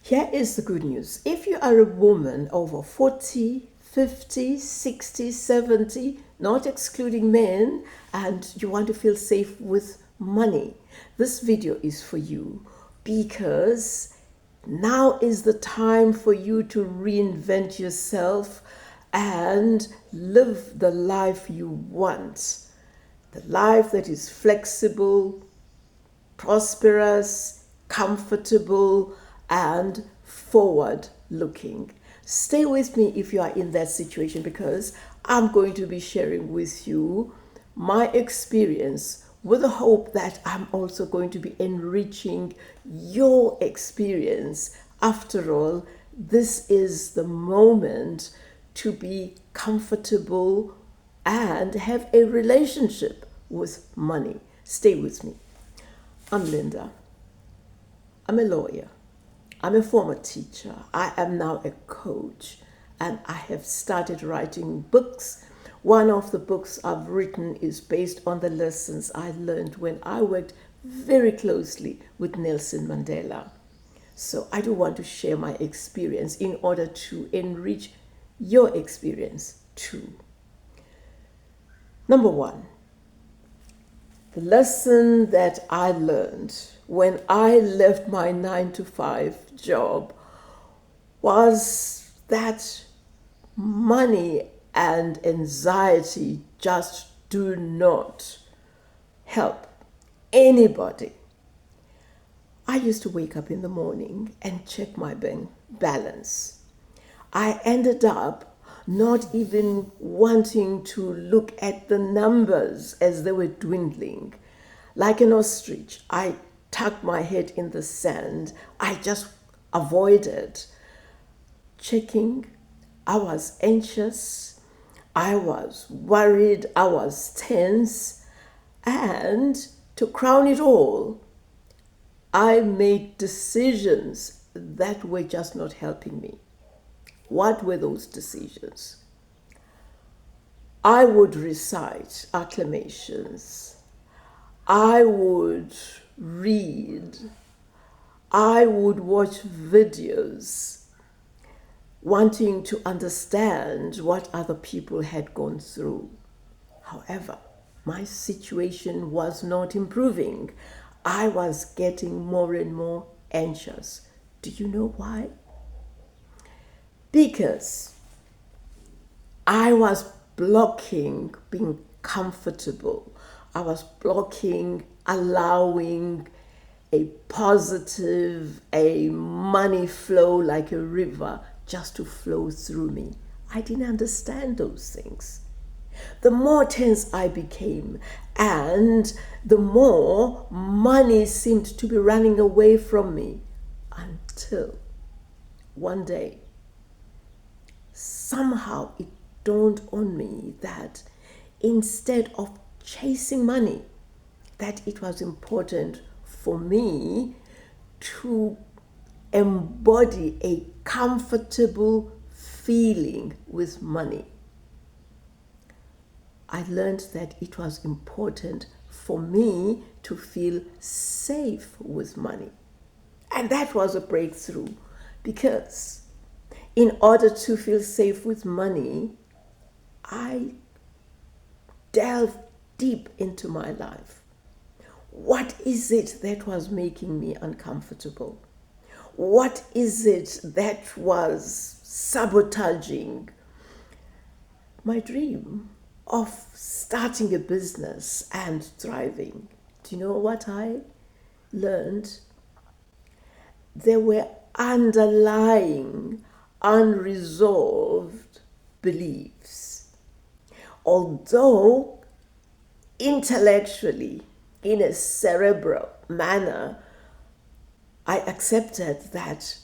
Here is the good news. If you are a woman over 40, 50, 60, 70, not excluding men, and you want to feel safe with money, this video is for you, because now is the time for you to reinvent yourself and live the life you want. The life that is flexible, prosperous, comfortable, and forward looking. Stay with me if you are in that situation, because I'm going to be sharing with you my experience with the hope that I'm also going to be enriching your experience. After all, this is the moment to be comfortable and have a relationship with money. Stay with me. I'm Linda. I'm a lawyer. I'm a former teacher. I am now a coach, and I have started writing books. One of the books I've written is based on the lessons I learned when I worked very closely with Nelson Mandela. So I do want to share my experience in order to enrich your experience too. Number one, the lesson that I learned when I left my 9-to-5 job was that money and anxiety just do not help anybody. I used to wake up in the morning and check my bank balance. I ended up not even wanting to look at the numbers as they were dwindling. Like an ostrich, I tucked my head in the sand. I just avoided checking. I was anxious. I was worried. I was tense. And to crown it all, I made decisions that were just not helping me. What were those decisions? I would recite acclamations. I would read. I would watch videos, wanting to understand what other people had gone through. However, my situation was not improving. I was getting more and more anxious. Do you know why? Because I was blocking being comfortable. I was blocking allowing a positive, a money flow like a river just to flow through me. I didn't understand those things. The more tense I became, and the more money seemed to be running away from me, until one day, somehow it dawned on me that instead of chasing money, that it was important for me to embody a comfortable feeling with money. I learned that it was important for me to feel safe with money. And that was a breakthrough, because in order to feel safe with money, I delved deep into my life. What is it that was making me uncomfortable? What is it that was sabotaging my dream of starting a business and thriving? Do you know what I learned? There were underlying, unresolved beliefs. Although intellectually, in a cerebral manner, I accepted that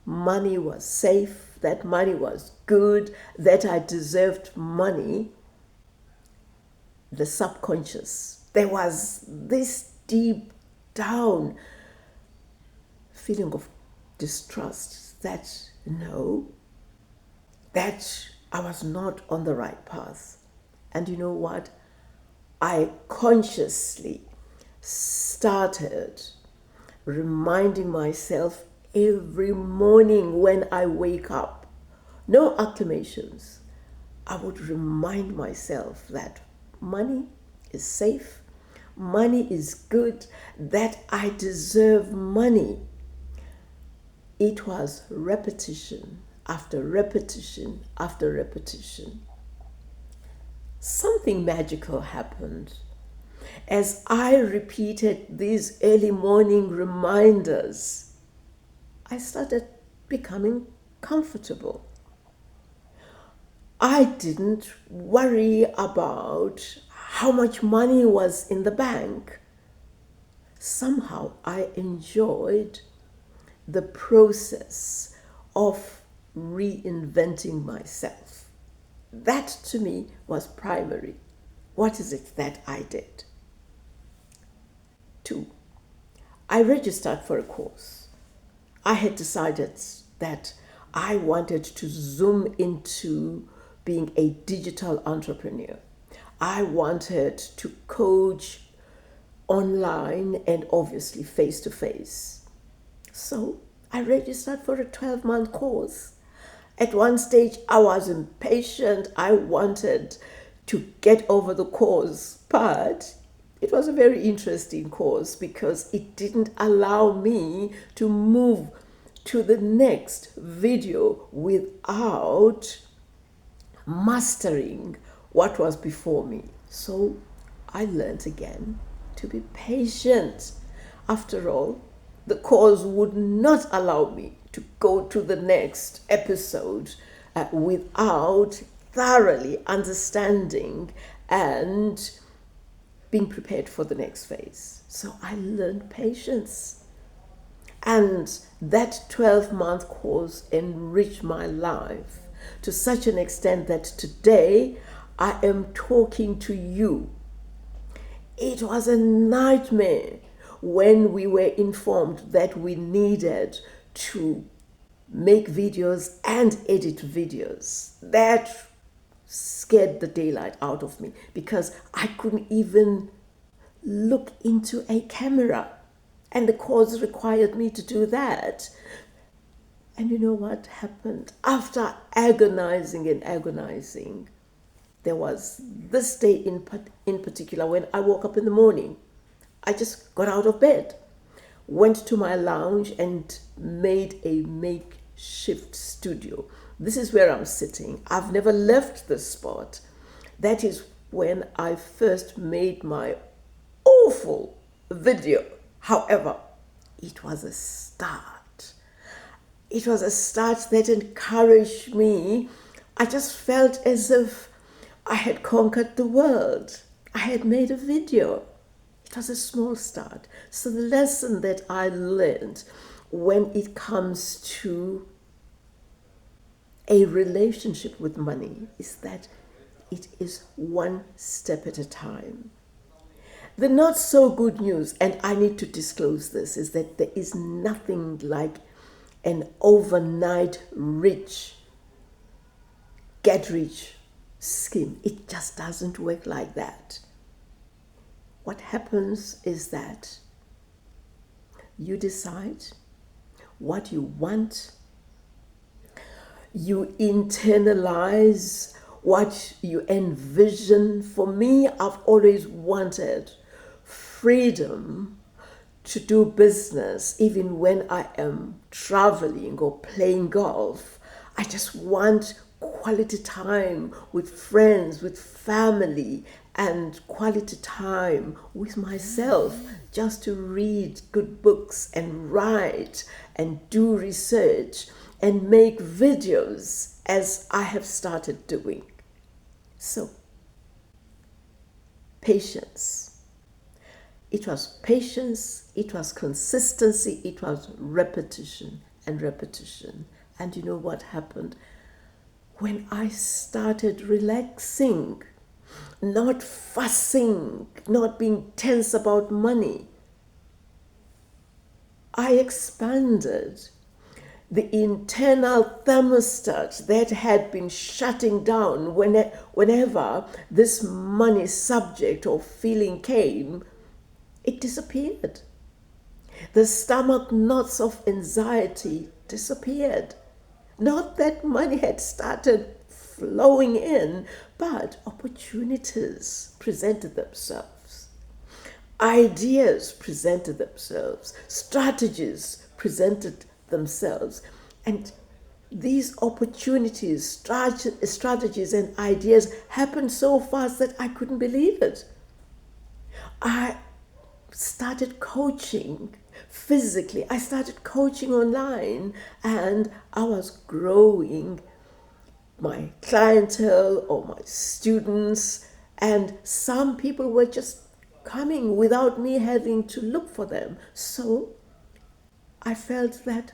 money was safe, that money was good, that I deserved money. The subconscious, there was this deep down feeling of distrust that no, that I was not on the right path. And you know what? I consciously started reminding myself every morning when I wake up, no acclamations, I would remind myself that money is safe, money is good, that I deserve money. It was repetition after repetition after repetition. Something magical happened. As I repeated these early morning reminders, I started becoming comfortable. I didn't worry about how much money was in the bank. Somehow I enjoyed the process of reinventing myself. That to me was primary. What is it that I did? 2. I registered for a course. I had decided that I wanted to zoom into being a digital entrepreneur. I wanted to coach online and obviously face to face. So I registered for a 12-month course. At one stage, I was impatient. I wanted to get over the course, but it was a very interesting course because it didn't allow me to move to the next video without mastering what was before me. So I learned again to be patient. After all, the course would not allow me to go to the next episode without thoroughly understanding and being prepared for the next phase. So I learned patience. And that 12-month course enriched my life to such an extent that today I am talking to you. It was a nightmare when we were informed that we needed to make videos and edit videos. That scared the daylight out of me because I couldn't even look into a camera, and the course required me to do that. And you know what happened? After agonizing and agonizing, there was this day in particular when I woke up in the morning. I just got out of bed, went to my lounge and made a makeshift studio. This is where I'm sitting. I've never left this spot. That is when I first made my awful video. However, it was a start. It was a start that encouraged me. I just felt as if I had conquered the world. I had made a video. It was a small start. So the lesson that I learned when it comes to a relationship with money is that it is one step at a time. The not so good news, and I need to disclose this, is that there is nothing like an overnight get rich scheme. It just doesn't work like that. What happens is that you decide what you want, you internalize what you envision. For me, I've always wanted freedom to do business even when I am traveling or playing golf. I just want quality time with friends, with family, and quality time with myself, just to read good books and write and do research and make videos as I have started doing. So, patience. It was patience, it was consistency, it was repetition and repetition. And you know what happened? When I started relaxing, not fussing, not being tense about money, I expanded the internal thermostat that had been shutting down whenever this money subject or feeling came. It disappeared. The stomach knots of anxiety disappeared. Not that money had started flowing in, but opportunities presented themselves. Ideas presented themselves. Strategies presented themselves. And these opportunities, strategies, and ideas happened so fast that I couldn't believe it. I started coaching physically. I started coaching online, and I was growing my clientele or my students, and some people were just coming without me having to look for them. So I felt that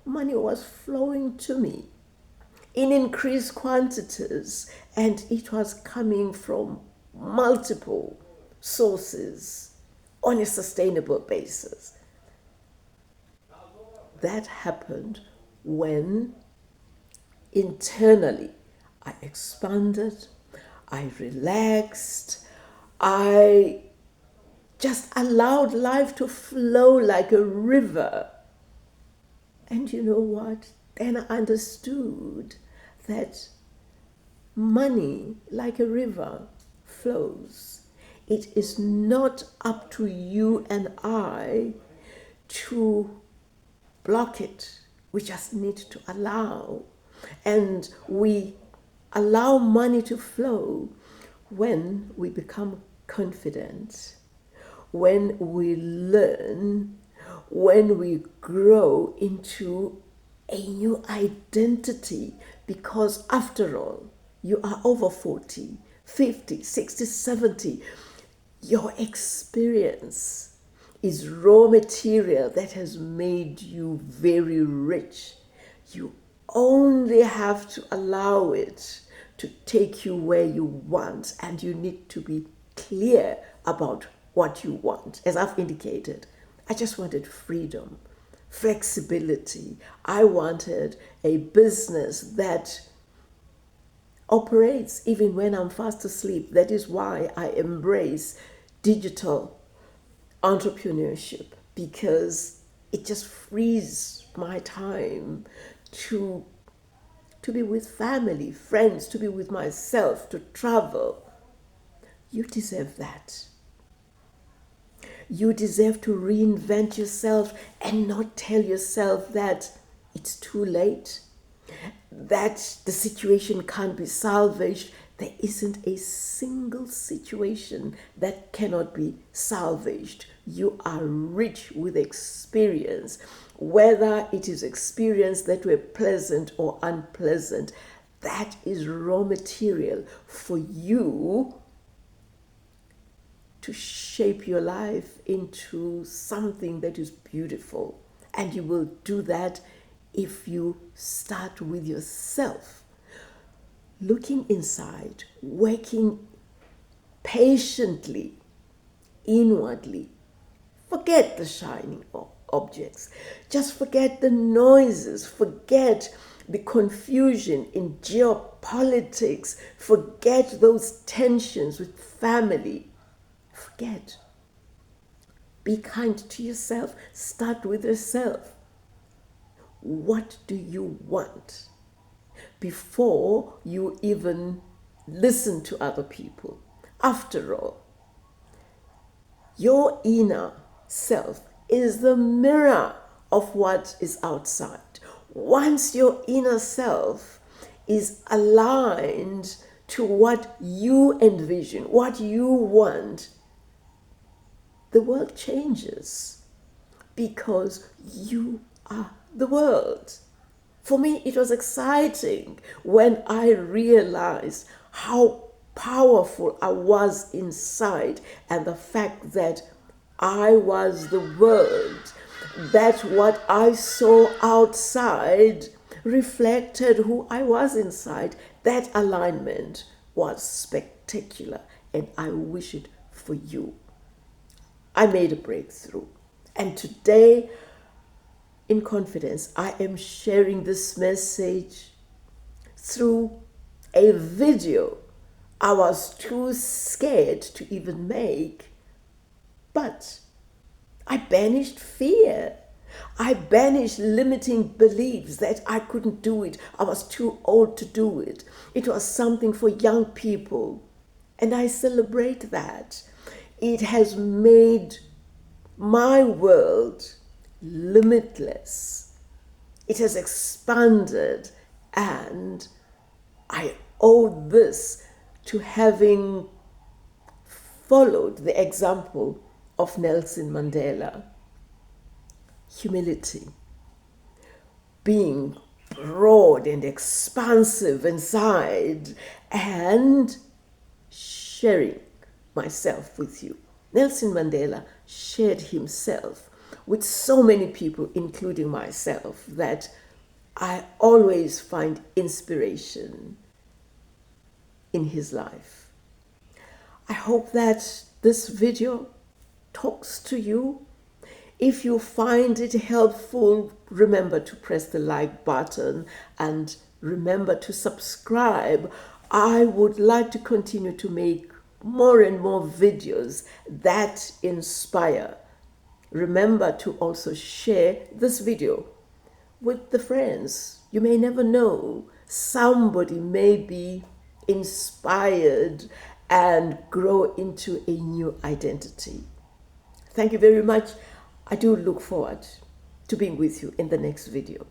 money was flowing to me in increased quantities, and it was coming from multiple sources on a sustainable basis. That happened when internally I expanded, I relaxed, I just allowed life to flow like a river. And you know what? Then I understood that money, like a river, flows. It is not up to you and I to block it. We just need to allow. And we allow money to flow when we become confident, when we learn, when we grow into a new identity. Because after all, you are over 40, 50, 60, 70. Your experience is raw material that has made you very rich. You only have to allow it to take you where you want, and you need to be clear about what you want. As I've indicated, I just wanted freedom, flexibility. I wanted a business that operates even when I'm fast asleep. That is why I embrace digital entrepreneurship, because it just frees my time to be with family, friends, to be with myself, to travel. You deserve that. You deserve to reinvent yourself and not tell yourself that it's too late, that the situation can't be salvaged. There isn't a single situation that cannot be salvaged. You are rich with experience, whether it is experience that were pleasant or unpleasant. That is raw material for you to shape your life into something that is beautiful. And you will do that if you start with yourself, looking inside, working patiently, inwardly. Forget the shining objects. Just forget the noises. Forget the confusion in geopolitics. Forget those tensions with family. Forget. Be kind to yourself. Start with yourself. What do you want before you even listen to other people? After all, your inner self is the mirror of what is outside. Once your inner self is aligned to what you envision, what you want, the world changes, because you are the world. For me, it was exciting when I realized how powerful I was inside, and the fact that I was the world, that what I saw outside reflected who I was inside. That alignment was spectacular, and I wish it for you. I made a breakthrough, and today, in confidence, I am sharing this message through a video I was too scared to even make, but I banished fear. I banished limiting beliefs that I couldn't do it. I was too old to do it. It was something for young people. And I celebrate that. It has made my world limitless. It has expanded, and I owe this to having followed the example of Nelson Mandela. Humility, being broad and expansive inside, and sharing myself with you. Nelson Mandela shared himself with so many people, including myself, that I always find inspiration in his life. I hope that this video talks to you. If you find it helpful, remember to press the like button and remember to subscribe. I would like to continue to make more and more videos that inspire. Remember to also share this video with the friends. You may never know. Somebody may be inspired and grow into a new identity. Thank you very much. I do look forward to being with you in the next video.